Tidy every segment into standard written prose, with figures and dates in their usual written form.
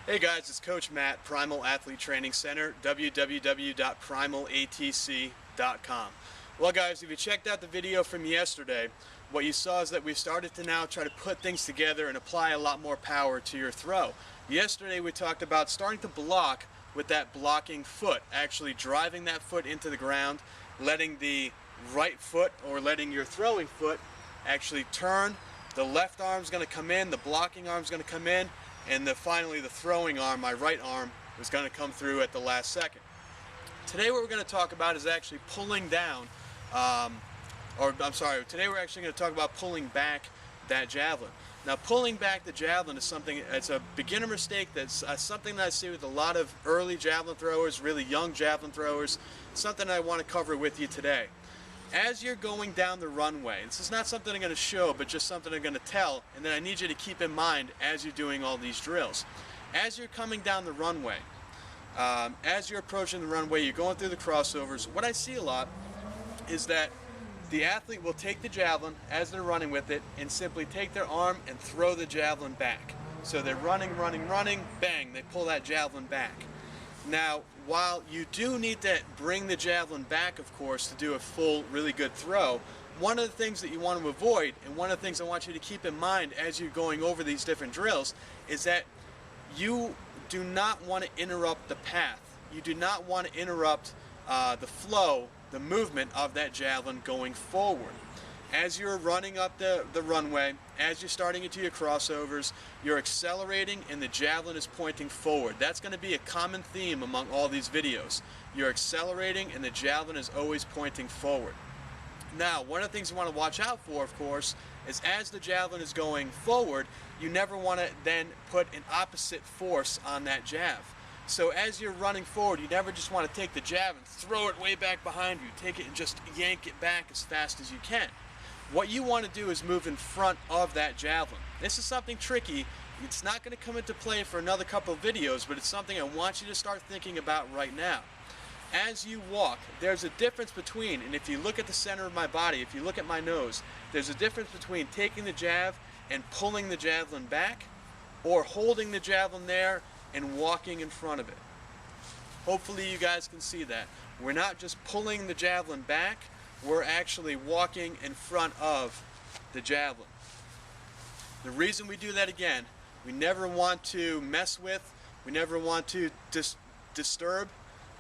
Hey guys, it's Coach Matt, Primal Athlete Training Center, www.primalatc.com. Well guys, if you checked out the video from yesterday, what you saw is that we've started to now try to put things together and apply a lot more power to your throw. Yesterday we talked about starting to block with that blocking foot, actually driving that foot into the ground, letting the right foot or letting your throwing foot actually turn. The left arm's going to come in, the blocking arm's going to come in, and finally the throwing arm, my right arm, was going to come through at the last second. Today what we're going to talk about is actually pulling down, today we're actually going to talk about pulling back that javelin. Now pulling back the javelin is something, it's a beginner mistake that's something that I see with a lot of early javelin throwers, really young javelin throwers, something I want to cover with you today. As you're going down the runway, this is not something I'm going to show, but just something I'm going to tell, and then I need you to keep in mind as you're doing all these drills. As you're coming down the runway, as you're approaching the runway, you're going through the crossovers, what I see a lot is that the athlete will take the javelin as they're running with it and simply take their arm and throw the javelin back. So they're running, bang, they pull that javelin back. Now, while you do need to bring the javelin back, of course, to do a full, really good throw, one of the things that you want to avoid, and one of the things I want you to keep in mind as you're going over these different drills, is that you do not want to interrupt the path. You do not want to interrupt the flow, the movement of that javelin going forward. As you're running up the runway, as you're starting into your crossovers, you're accelerating and the javelin is pointing forward. That's going to be a common theme among all these videos. You're accelerating and the javelin is always pointing forward. Now, one of the things you want to watch out for, of course, is as the javelin is going forward, you never want to then put an opposite force on that jav. So as you're running forward, you never just want to take the jab and throw it way back behind you. Take it and just yank it back as fast as you can. What you want to do is move in front of that javelin. This is something tricky. It's not going to come into play for another couple of videos, but it's something I want you to start thinking about right now. As you walk, there's a difference between, and if you look at the center of my body, if you look at my nose, there's a difference between taking the jab and pulling the javelin back, or holding the javelin there and walking in front of it. Hopefully you guys can see that. We're not just pulling the javelin back, we're actually walking in front of the javelin. The reason we do that, again, we never want to mess with, we never want to disturb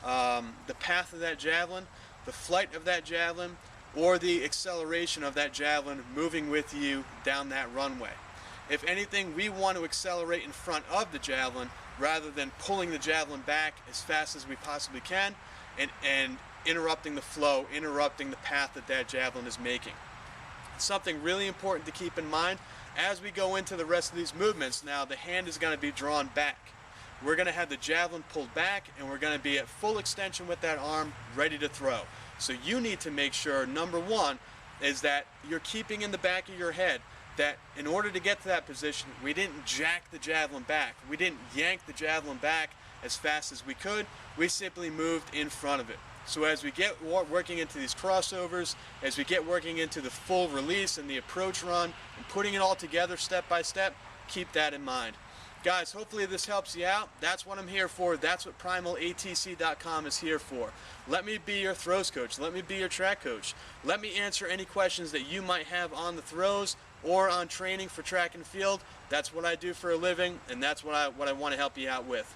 the path of that javelin, the flight of that javelin, or the acceleration of that javelin moving with you down that runway. If anything, we want to accelerate in front of the javelin rather than pulling the javelin back as fast as we possibly can and interrupting the flow, interrupting the path that that javelin is making. It's something really important to keep in mind as we go into the rest of these movements. Now the hand is going to be drawn back. We're going to have the javelin pulled back and we're going to be at full extension with that arm ready to throw. So you need to make sure, number one, is that you're keeping in the back of your head that in order to get to that position, we didn't jack the javelin back. We didn't yank the javelin back as fast as we could. We simply moved in front of it. So as we get working into these crossovers, as we get working into the full release and the approach run, and putting it all together step by step, keep that in mind. Guys, hopefully this helps you out. That's what I'm here for. That's what primalatc.com is here for. Let me be your throws coach. Let me be your track coach. Let me answer any questions that you might have on the throws or on training for track and field. That's what I do for a living, and that's what I want to help you out with.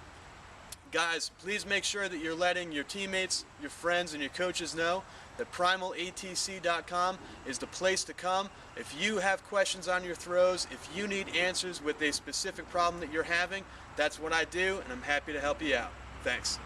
Guys, please make sure that you're letting your teammates, your friends, and your coaches know that primalatc.com is the place to come. If you have questions on your throws, if you need answers with a specific problem that you're having, that's what I do, and I'm happy to help you out. Thanks.